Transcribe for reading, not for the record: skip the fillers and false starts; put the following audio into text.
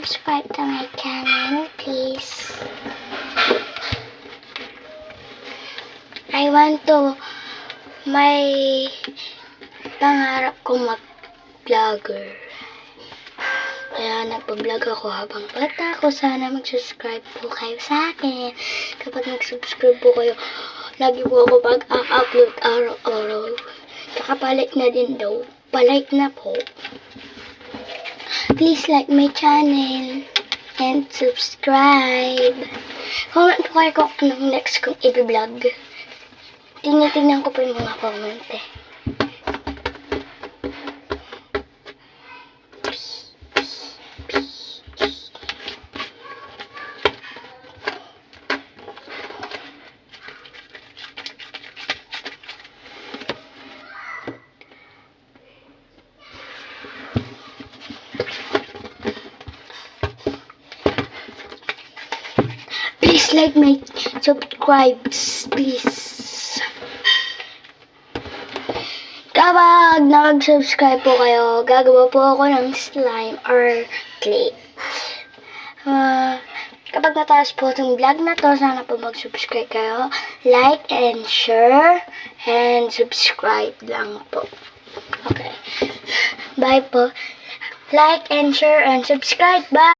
Subscribe to my channel, please. I want to, may pangarap ko mag-vlogger. Kaya nagpa-vlog ako habang bata ko. Sana mag-subscribe po kayo sa akin. Kapag nag-subscribe po kayo, lagi po ako mag-upload araw-araw. Tsaka palike na din daw. Palike na po. Please like my channel and subscribe. Comment po kayo kung anong next kong i-vlog. Tingnan ko po yung mga comment eh. Please like my subscribe, please. Kapag nag-subscribe po kayo, gagawa po ako ng slime or clay. Kapag nataas po itong vlog na to, sana po mag-subscribe kayo. Like and share and subscribe lang po. Okay. Bye po. Like and share and subscribe. Bye.